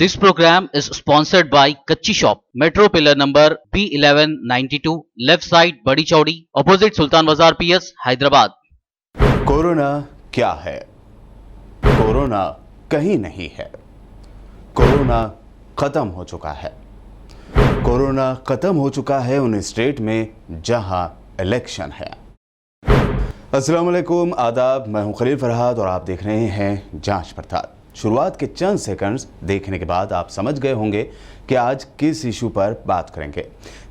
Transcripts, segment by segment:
This program is sponsored by Kacchi Shop, Metro Pillar number B1192, left side Badi Chaudi, opposite Sultan Bazar PS, Hyderabad. Corona क्या है? Corona कहीं नहीं है। Corona खत्म हो चुका है। कोरोना खत्म हो चुका है उन स्टेट में जहां इलेक्शन है। अस्सलाम वालेकुम, आदाब। मैं हूं खलील फरहाद और आप देख रहे हैं जांच पड़ताल। शुरुआत के चंद सेकंड्स देखने के बाद आप समझ गए होंगे कि आज किस इशू पर बात करेंगे।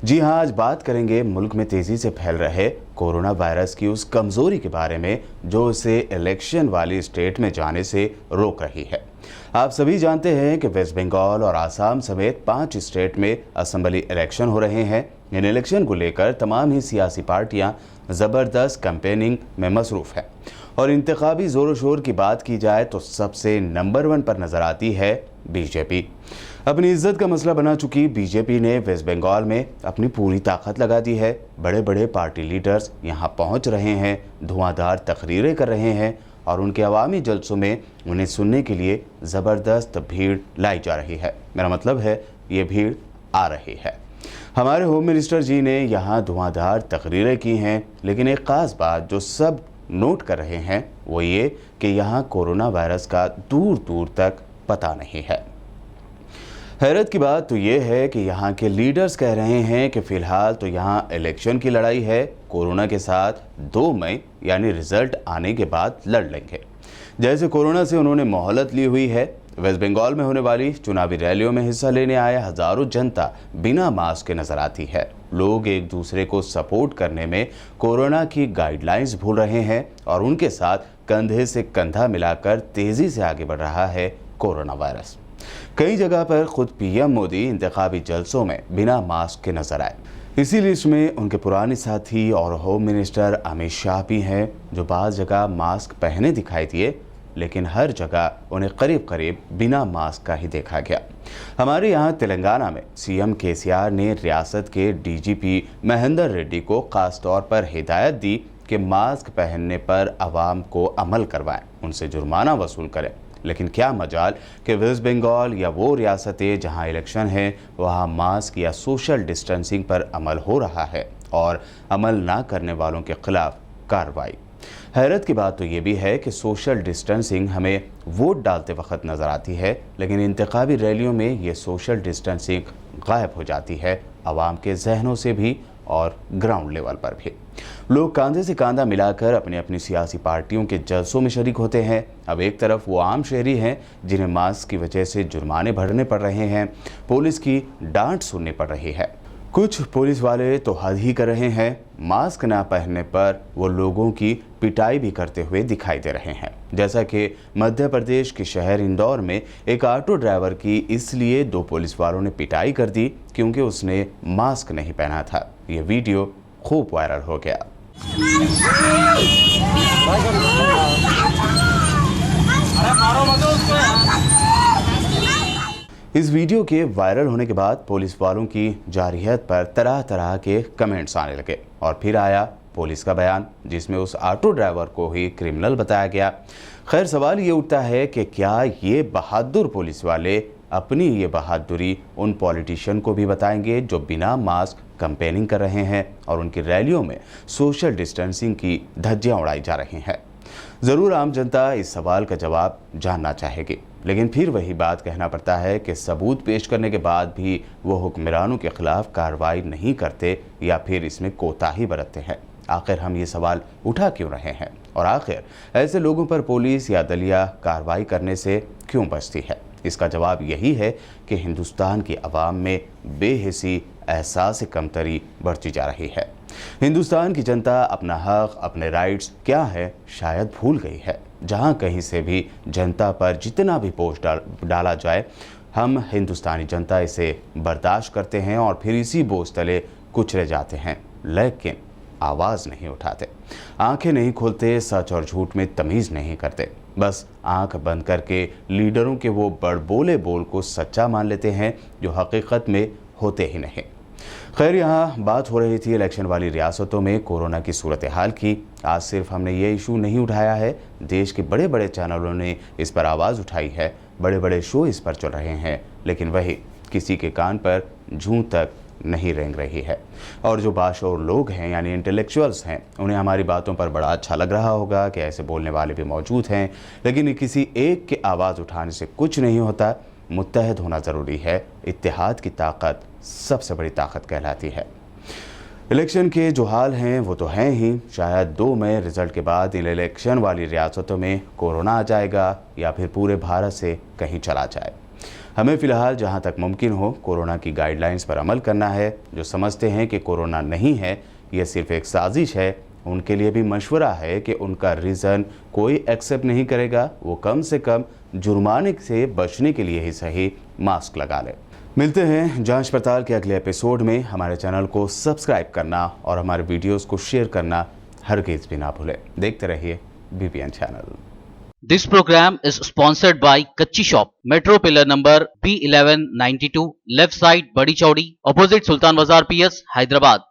जी हां, आज बात करेंगे मुल्क में तेज़ी से फैल रहे कोरोना वायरस की उस कमज़ोरी के बारे में जो इसे इलेक्शन वाली स्टेट में जाने से रोक रही है। आप सभी जानते हैं कि वेस्ट बंगाल और आसाम समेत 5 स्टेट में असेंबली इलेक्शन हो रहे हैं। इन इलेक्शन को लेकर तमाम ही सियासी पार्टियां ज़बरदस्त कैंपेनिंग में मसरूफ़ हैं और इंतखाबी ज़ोर शोर की बात की जाए तो सबसे नंबर 1 पर नज़र आती है बीजेपी। अपनी इज्जत का मसला बना चुकी बीजेपी ने वेस्ट बंगाल में अपनी पूरी ताकत लगा दी है। बड़े बड़े पार्टी लीडर्स यहां पहुंच रहे हैं, धुआंधार तकरीरें कर रहे हैं और उनके अवामी जलसों में उन्हें सुनने के लिए ज़बरदस्त भीड़ लाई जा रही है। मेरा मतलब है ये भीड़ आ रही है। हमारे होम मिनिस्टर जी ने यहाँ धुआंधार तकरीरें की हैं, लेकिन एक ख़ास बात जो सब नोट कर रहे हैं वो ये कि यहाँ कोरोना वायरस का दूर दूर तक पता नहीं है। हैरत की बात तो ये है कि यहाँ के लीडर्स कह रहे हैं कि फ़िलहाल तो यहाँ इलेक्शन की लड़ाई है, कोरोना के साथ 2 मई यानी रिज़ल्ट आने के बाद लड़ लेंगे। जैसे कोरोना से उन्होंने मोहलत ली हुई है। वेस्ट बंगाल में होने वाली चुनावी रैलियों में हिस्सा लेने आए हज़ारों जनता बिना मास्क के नज़र आती है। लोग एक दूसरे को सपोर्ट करने में कोरोना की गाइडलाइंस भूल रहे हैं और उनके साथ कंधे से कंधा मिलाकर तेज़ी से आगे बढ़ रहा है कोरोना वायरस। कई जगह पर खुद पीएम मोदी इंतखाबी जलसों में बिना मास्क के नजर आए। इसी लिस्ट में उनके पुराने साथी और होम मिनिस्टर अमित शाह भी हैं, जो बाज़ जगह मास्क पहने दिखाई दिए, लेकिन हर जगह उन्हें करीब करीब बिना मास्क का ही देखा गया। हमारे यहाँ तेलंगाना में सीएम केसीआर ने रियासत के डीजीपी महेंद्र रेड्डी को खास तौर पर हिदायत दी कि मास्क पहनने पर आवाम को अमल करवाएं, उनसे जुर्माना वसूल करें। लेकिन क्या मजाल कि वेस्ट बंगाल या वो रियासतें जहां इलेक्शन है वहां मास्क या सोशल डिस्टेंसिंग पर अमल हो रहा है और अमल ना करने वालों के खिलाफ कार्रवाई। हैरत की बात तो ये भी है कि सोशल डिस्टेंसिंग हमें वोट डालते वक्त नज़र आती है, लेकिन इंतखाबी रैलियों में ये सोशल डिस्टेंसिंग गायब हो जाती है आवाम के जहनों से भी और ग्राउंड लेवल पर भी। लोग कांधे से कांधा मिलाकर अपनी अपनी सियासी पार्टियों के जलसों में शरीक होते हैं। अब एक तरफ वो आम शहरी हैं जिन्हें मास्क की वजह से जुर्माने भरने पड़ रहे हैं, पुलिस की डांट सुननी पड़ रही है। कुछ पुलिस वाले तो हद ही कर रहे हैं, मास्क ना पहनने पर वो लोगों की पिटाई भी करते हुए दिखाई दे रहे हैं। जैसा कि मध्य प्रदेश के शहर इंदौर में एक ऑटो ड्राइवर की इसलिए 2 पुलिस वालों ने पिटाई कर दी क्योंकि उसने मास्क नहीं पहना था। ये वीडियो खूब वायरल हो गया। इस वीडियो के वायरल होने के बाद पुलिस वालों की जारहियत पर तरह तरह के कमेंट्स आने लगे और फिर आया पुलिस का बयान जिसमें उस ऑटो ड्राइवर को ही क्रिमिनल बताया गया। खैर, सवाल ये उठता है कि क्या ये बहादुर पुलिस वाले अपनी ये बहादुरी उन पॉलिटिशियन को भी बताएंगे जो बिना मास्क कैंपेनिंग कर रहे हैं और उनकी रैलियों में सोशल डिस्टेंसिंग की धज्जियां उड़ाई जा रही हैं। ज़रूर आम जनता इस सवाल का जवाब जानना चाहेगी, लेकिन फिर वही बात कहना पड़ता है कि सबूत पेश करने के बाद भी वो हुक्मरानों के खिलाफ कार्रवाई नहीं करते या फिर इसमें कोताही बरतते हैं। आखिर हम ये सवाल उठा क्यों रहे हैं और आखिर ऐसे लोगों पर पुलिस या दलिया कार्रवाई करने से क्यों बचती है? इसका जवाब यही है कि हिंदुस्तान की आवाम में बेहिसी, एहसास कमतरी बढ़ती जा रही है। हिंदुस्तान की जनता अपना हक, अपने राइट्स क्या है शायद भूल गई है। जहां कहीं से भी जनता पर जितना भी बोझ डाला जाए, हम हिंदुस्तानी जनता इसे बर्दाश्त करते हैं और फिर इसी बोझ तले कुचले जाते हैं, लेकिन आवाज़ नहीं उठाते, आंखें नहीं खोलते, सच और झूठ में तमीज़ नहीं करते। बस आंख बंद करके लीडरों के वो बड़बोले बोल को सच्चा मान लेते हैं जो हकीकत में होते ही नहीं। खैर, यहाँ बात हो रही थी इलेक्शन वाली रियासतों में कोरोना की सूरत हाल की। आज सिर्फ हमने ये इशू नहीं उठाया है, देश के बड़े बड़े चैनलों ने इस पर आवाज़ उठाई है, बड़े बड़े शो इस पर चल रहे हैं। लेकिन वही किसी के कान पर जूं तक नहीं रेंग रही है। और जो बाशऊर लोग हैं यानी इंटेलेक्चुअल्स हैं, उन्हें हमारी बातों पर बड़ा अच्छा लग रहा होगा कि ऐसे बोलने वाले भी मौजूद हैं, लेकिन किसी एक के आवाज़ उठाने से कुछ नहीं होता। मुत्तहद होना ज़रूरी है। इत्तेहाद की ताकत सबसे बड़ी ताकत कहलाती है। इलेक्शन के जो हाल हैं वो तो हैं ही। शायद 2 मई रिजल्ट के बाद इन इलेक्शन वाली रियासतों में कोरोना आ जाएगा या फिर पूरे भारत से कहीं चला जाए। हमें फ़िलहाल जहां तक मुमकिन हो कोरोना की गाइडलाइंस पर अमल करना है। जो समझते हैं कि कोरोना नहीं है, यह सिर्फ एक साजिश है, उनके लिए भी मशवरा है कि उनका रीज़न कोई एक्सेप्ट नहीं करेगा, वो कम से कम जुर्माने से बचने के लिए ही सही मास्क लगा ले। मिलते हैं जांच पड़ताल के अगले एपिसोड में। हमारे चैनल को सब्सक्राइब करना और हमारे वीडियोस को शेयर करना हरगिज़ भी ना भूलें। देखते रहिए BPN channel. This program is sponsored by Kachchi Shop, Metro Pillar number B1192, left side Badi Chaudi, opposite Sultan Bazar PS, Hyderabad.